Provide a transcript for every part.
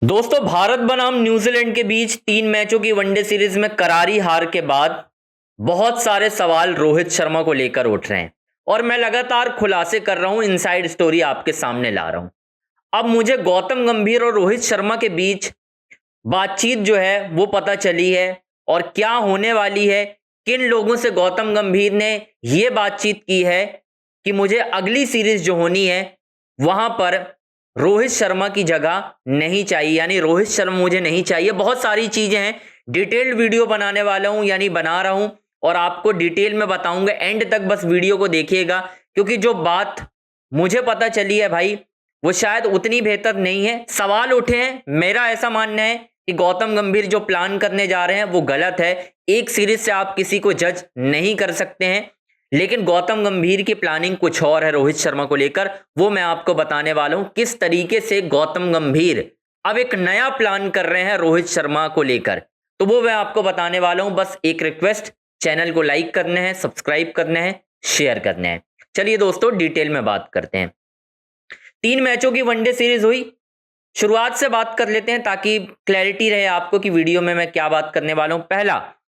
दोस्तों, भारत बनाम न्यूजीलैंड के बीच 3 मैचों की वनडे सीरीज में करारी हार के बाद बहुत सारे सवाल रोहित शर्मा को लेकर उठ रहे हैं और मैं लगातार खुलासे कर रहा हूं, इनसाइड स्टोरी आपके सामने ला रहा हूं। अब मुझे गौतम गंभीर और रोहित शर्मा के बीच बातचीत जो है वो पता चली है और क्या होने वाली है। किन लोगों से गौतम गंभीर ने ये बातचीत की है कि मुझे अगली सीरीज जो होनी है वहां पर रोहित शर्मा की जगह नहीं चाहिए, यानी रोहित शर्मा मुझे नहीं चाहिए। बहुत सारी चीजें हैं, डिटेल्ड वीडियो बनाने वाला हूं, यानी बना रहा हूं और आपको डिटेल में बताऊंगा। एंड तक बस वीडियो को देखिएगा, क्योंकि जो बात मुझे पता चली है भाई वो शायद उतनी बेहतर नहीं है। सवाल उठे हैं, मेरा ऐसा मानना है कि गौतम गंभीर जो प्लान करने जा रहे हैं वो गलत है। एक सीरीज से आप किसी को जज नहीं कर सकते हैं, लेकिन गौतम गंभीर की प्लानिंग कुछ और है रोहित शर्मा को लेकर। वो मैं आपको बताने वाला हूं किस तरीके से गौतम गंभीर अब एक नया प्लान कर रहे हैं रोहित शर्मा को लेकर, तो वो मैं आपको बताने वाला हूं। बस एक रिक्वेस्ट, चैनल को लाइक करने हैं, सब्सक्राइब करने हैं, शेयर करने हैं। चलिए दोस्तों, डिटेल में बात करते हैं। 3 मैचों की वनडे सीरीज हुई। शुरुआत से बात कर लेते हैं ताकि क्लैरिटी रहे आपको कि वीडियो में मैं क्या बात करने वाला हूं।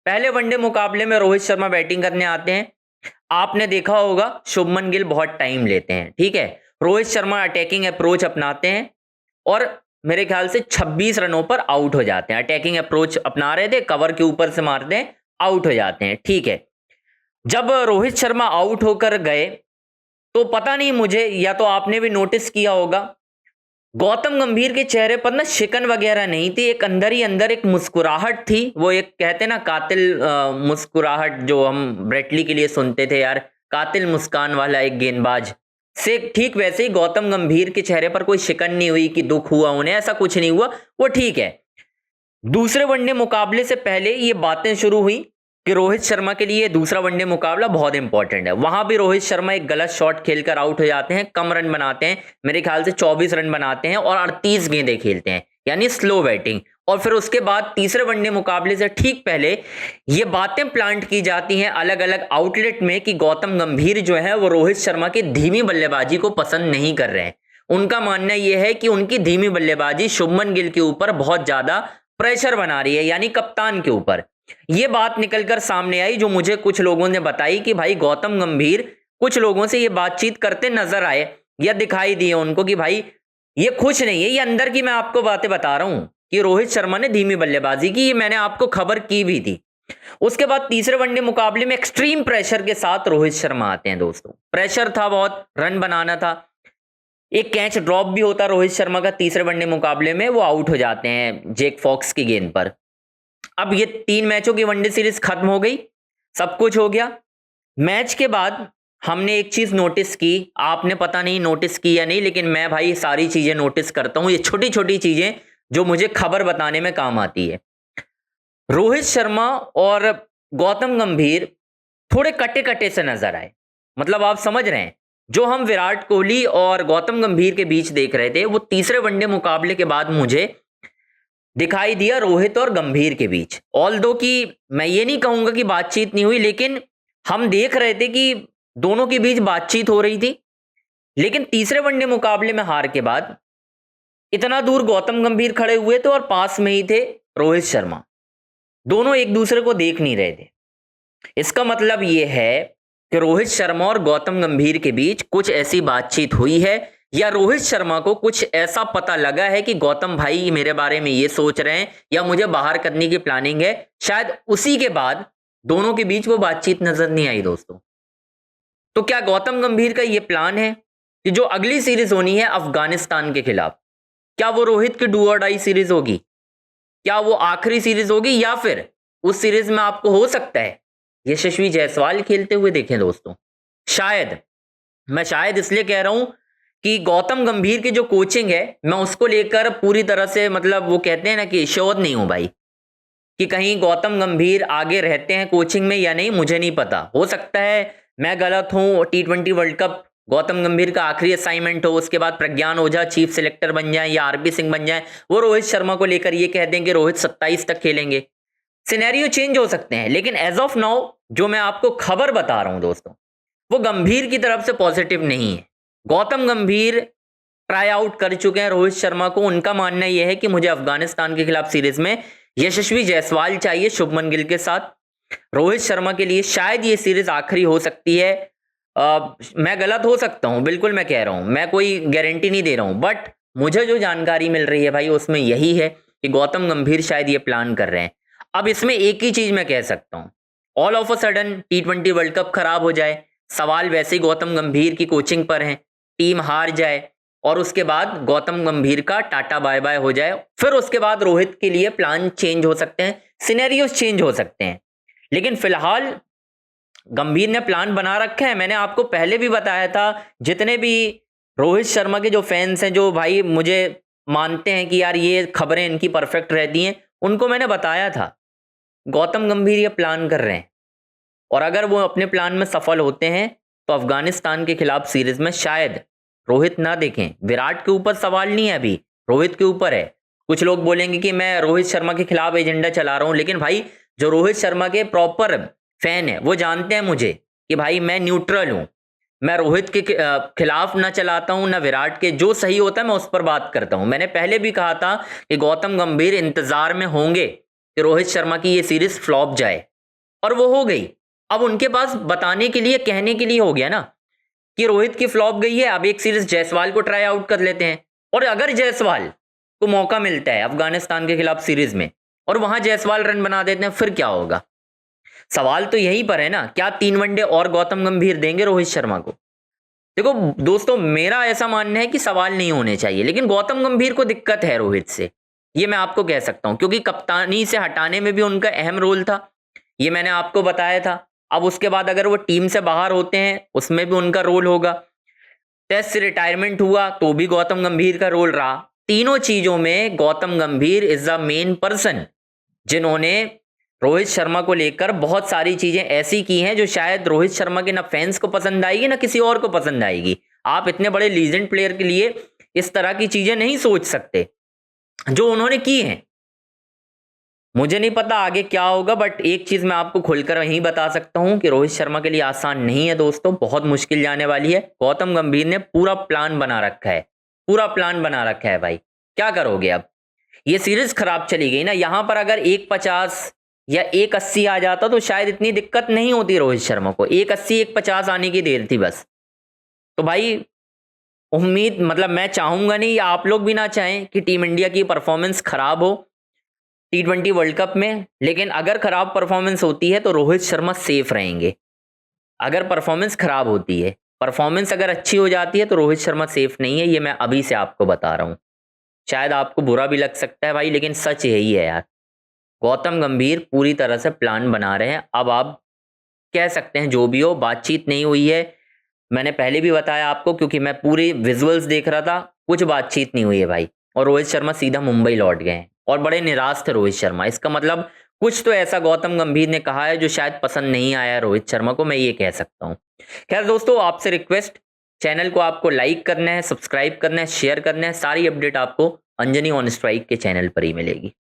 पहले वनडे मुकाबले में रोहित शर्मा बैटिंग करने आते हैं। आपने देखा होगा शुभमन गिल बहुत टाइम लेते हैं, ठीक है। रोहित शर्मा अटैकिंग अप्रोच अपनाते हैं और मेरे ख्याल से 26 रनों पर आउट हो जाते हैं। अटैकिंग अप्रोच अपना रहे थे, कवर के ऊपर से मारते हैं, आउट हो जाते हैं, ठीक है। जब रोहित शर्मा आउट होकर गए तो पता नहीं मुझे, या तो आपने भी नोटिस किया होगा, गौतम गंभीर के चेहरे पर ना शिकन वगैरह नहीं थी, एक अंदर ही अंदर एक मुस्कुराहट थी। वो एक कहते ना कातिल मुस्कुराहट, जो हम ब्रेटली के लिए सुनते थे यार, कातिल मुस्कान वाला एक गेंदबाज से, ठीक वैसे ही गौतम गंभीर के चेहरे पर कोई शिकन नहीं हुई कि दुख हुआ उन्हें, ऐसा कुछ नहीं हुआ, वो ठीक है। दूसरे वनडे मुकाबले से पहले ये बातें शुरू हुई कि रोहित शर्मा के लिए दूसरा वनडे मुकाबला बहुत इंपॉर्टेंट है। वहां भी रोहित शर्मा एक गलत शॉट खेलकर आउट हो जाते हैं, कम रन बनाते हैं, मेरे ख्याल से 24 रन बनाते हैं और 38 गेंदें खेलते हैं, यानी स्लो बैटिंग। और फिर उसके बाद तीसरे वनडे मुकाबले से ठीक पहले ये बातें प्लांट की जाती हैं अलग अलग आउटलेट में कि गौतम गंभीर जो है वो रोहित शर्मा की धीमी बल्लेबाजी को पसंद नहीं कर रहे हैं। उनका मानना यह है कि उनकी धीमी बल्लेबाजी शुभमन गिल के ऊपर बहुत ज्यादा प्रेशर बना रही है, यानी कप्तान के ऊपर। ये बात निकलकर सामने आई, जो मुझे कुछ लोगों ने बताई कि भाई गौतम गंभीर कुछ लोगों से ये बातचीत करते नजर आए या दिखाई दिए उनको कि भाई ये खुश नहीं है। ये अंदर की मैं आपको बातें बता रहा हूं कि रोहित शर्मा ने धीमी बल्लेबाजी की, ये मैंने आपको खबर की भी थी। उसके बाद तीसरे वनडे मुकाबले में एक्सट्रीम प्रेशर के साथ रोहित शर्मा आते हैं। दोस्तों, प्रेशर था, बहुत रन बनाना था। एक कैच ड्रॉप भी होता रोहित शर्मा का तीसरे वनडे मुकाबले में, वो आउट हो जाते हैं जेक फॉक्स की गेंद पर। अब ये 3 मैचों की वनडे सीरीज खत्म हो गई, सब कुछ हो गया। मैच के बाद हमने एक चीज नोटिस की, आपने पता नहीं नोटिस की या नहीं, लेकिन मैं भाई सारी चीजें नोटिस करता हूं। ये छोटी छोटी चीजें जो मुझे खबर बताने में काम आती है। रोहित शर्मा और गौतम गंभीर थोड़े कटे कटे से नजर आए, मतलब आप समझ रहे हैं। जो हम विराट कोहली और गौतम गंभीर के बीच देख रहे थे, वो तीसरे वनडे मुकाबले के बाद मुझे दिखाई दिया रोहित और गंभीर के बीच। ऑल्दो कि मैं ये नहीं कहूंगा कि बातचीत नहीं हुई, लेकिन हम देख रहे थे कि दोनों के बीच बातचीत हो रही थी। लेकिन तीसरे वनडे मुकाबले में हार के बाद इतना दूर गौतम गंभीर खड़े हुए थे और पास में ही थे रोहित शर्मा। दोनों एक दूसरे को देख नहीं रहे थे। इसका मतलब यह है कि रोहित शर्मा और गौतम गंभीर के बीच कुछ ऐसी बातचीत हुई है, या रोहित शर्मा को कुछ ऐसा पता लगा है कि गौतम भाई मेरे बारे में ये सोच रहे हैं या मुझे बाहर करने की प्लानिंग है। शायद उसी के बाद दोनों के बीच वो बातचीत नजर नहीं आई। दोस्तों, तो क्या गौतम गंभीर का ये प्लान है कि जो अगली सीरीज होनी है अफगानिस्तान के खिलाफ, क्या वो रोहित की डू और डाई सीरीज होगी? क्या वो आखिरी सीरीज होगी, या फिर उस सीरीज में आपको हो सकता है यशस्वी जायसवाल खेलते हुए देखें? दोस्तों, शायद, मैं शायद इसलिए कह रहा हूं कि गौतम गंभीर की जो कोचिंग है, मैं उसको लेकर पूरी तरह से, मतलब वो कहते हैं ना कि श्योर नहीं हूं भाई कि कहीं गौतम गंभीर आगे रहते हैं कोचिंग में या नहीं, मुझे नहीं पता। हो सकता है मैं गलत हूं, T20 वर्ल्ड कप गौतम गंभीर का आखिरी असाइनमेंट हो, उसके बाद प्रज्ञान ओझा चीफ सिलेक्टर बन जाए या RP सिंह बन जाए, वो रोहित शर्मा को लेकर ये कह दें कि रोहित 27 तक खेलेंगे। सिनेरियो चेंज हो सकते हैं, लेकिन एज ऑफ नाउ जो मैं आपको खबर बता रहा हूं दोस्तों, वो गंभीर की तरफ से पॉजिटिव नहीं है। गौतम गंभीर ट्राई आउट कर चुके हैं रोहित शर्मा को। उनका मानना यह है कि मुझे अफगानिस्तान के खिलाफ सीरीज में यशस्वी जायसवाल चाहिए शुभमन गिल के साथ। रोहित शर्मा के लिए शायद ये सीरीज आखिरी हो सकती है। मैं गलत हो सकता हूं, बिल्कुल मैं कह रहा हूं, मैं कोई गारंटी नहीं दे रहा हूं, बट मुझे जो जानकारी मिल रही है भाई उसमें यही है कि गौतम गंभीर शायद ये प्लान कर रहे हैं। अब इसमें एक ही चीज मैं कह सकता हूं, all of a sudden T20 world cup खराब हो जाए, सवाल वैसे ही गौतम गंभीर की कोचिंग पर है, टीम हार जाए और उसके बाद गौतम गंभीर का टाटा बाय बाय हो जाए, फिर उसके बाद रोहित के लिए प्लान चेंज हो सकते हैं, सिनेरियोस चेंज हो सकते हैं। लेकिन फिलहाल गंभीर ने प्लान बना रखा है। मैंने आपको पहले भी बताया था, जितने भी रोहित शर्मा के जो फैंस हैं, जो भाई मुझे मानते हैं कि यार ये खबरें इनकी परफेक्ट रहती हैं, उनको मैंने बताया था गौतम गंभीर ये प्लान कर रहे हैं और अगर वो अपने प्लान में सफल होते हैं तो अफगानिस्तान के खिलाफ सीरीज में शायद रोहित ना देखें। विराट के ऊपर सवाल नहीं है, अभी रोहित के ऊपर है। कुछ लोग बोलेंगे कि मैं रोहित शर्मा के खिलाफ एजेंडा चला रहा हूं, लेकिन भाई जो रोहित शर्मा के प्रॉपर फैन है वो जानते हैं मुझे कि भाई मैं न्यूट्रल हूं, मैं रोहित के खिलाफ ना चलाता हूं ना विराट के, जो सही होता है मैं उस पर बात करता हूं। मैंने पहले भी कहा था कि गौतम गंभीर इंतजार में होंगे कि रोहित शर्मा की ये सीरीज फ्लॉप जाए, और वो हो गई। अब उनके पास बताने के लिए, कहने के लिए हो गया ना कि रोहित की फ्लॉप गई है, अब एक सीरीज जायसवाल को ट्राई आउट कर लेते हैं। और अगर जायसवाल को मौका मिलता है अफगानिस्तान के खिलाफ सीरीज में और वहां जायसवाल रन बना देते हैं, फिर क्या होगा? सवाल तो यहीं पर है ना, क्या 3 वनडे और गौतम गंभीर देंगे रोहित शर्मा को? देखो दोस्तों, मेरा ऐसा मानना है कि सवाल नहीं होने चाहिए, लेकिन गौतम गंभीर को दिक्कत है रोहित से, ये मैं आपको कह सकता हूं, क्योंकि कप्तानी से हटाने में भी उनका अहम रोल था, ये मैंने आपको बताया था। अब उसके बाद अगर वो टीम से बाहर होते हैं उसमें भी उनका रोल होगा। टेस्ट से रिटायरमेंट हुआ तो भी गौतम गंभीर का रोल रहा। तीनों चीजों में गौतम गंभीर इज द मेन पर्सन, जिन्होंने रोहित शर्मा को लेकर बहुत सारी चीजें ऐसी की हैं जो शायद रोहित शर्मा के ना फैंस को पसंद आएगी ना किसी और को पसंद आएगी। आप इतने बड़े लीजेंड प्लेयर के लिए इस तरह की चीजें नहीं सोच सकते जो उन्होंने की हैं। मुझे नहीं पता आगे क्या होगा, बट एक चीज मैं आपको खुलकर वहीं बता सकता हूं कि रोहित शर्मा के लिए आसान नहीं है दोस्तों, बहुत मुश्किल जाने वाली है। गौतम गंभीर ने पूरा प्लान बना रखा है, पूरा प्लान बना रखा है भाई। क्या करोगे अब? ये सीरीज खराब चली गई ना, यहां पर अगर 150 या 180 आ जाता तो शायद इतनी दिक्कत नहीं होती रोहित शर्मा को। 180 150 आने की देर थी बस। तो भाई उम्मीद, मतलब मैं चाहूंगा नहीं या आप लोग भी ना चाहें कि टीम इंडिया की परफॉर्मेंस खराब हो T20 वर्ल्ड कप में, लेकिन अगर खराब परफॉर्मेंस होती है तो रोहित शर्मा सेफ रहेंगे। अगर परफॉर्मेंस खराब होती है, परफॉर्मेंस अगर अच्छी हो जाती है तो रोहित शर्मा सेफ नहीं है, ये मैं अभी से आपको बता रहा हूं। शायद आपको बुरा भी लग सकता है भाई, लेकिन सच यही है यार। गौतम गंभीर पूरी तरह से प्लान बना रहे हैं। अब आप कह सकते हैं जो भी हो, बातचीत नहीं हुई है, मैंने पहले भी बताया आपको, क्योंकि मैं पूरी विजुअल्स देख रहा था, कुछ बातचीत नहीं हुई है भाई। और रोहित शर्मा सीधा मुंबई लौट गए हैं और बड़े निराश थे रोहित शर्मा। इसका मतलब कुछ तो ऐसा गौतम गंभीर ने कहा है जो शायद पसंद नहीं आया रोहित शर्मा को, मैं ये कह सकता हूं। खैर दोस्तों, आपसे रिक्वेस्ट, चैनल को आपको लाइक करना है, सब्सक्राइब करना है, शेयर करना है। सारी अपडेट आपको अंजनी ऑन स्ट्राइक के चैनल पर ही मिलेगी।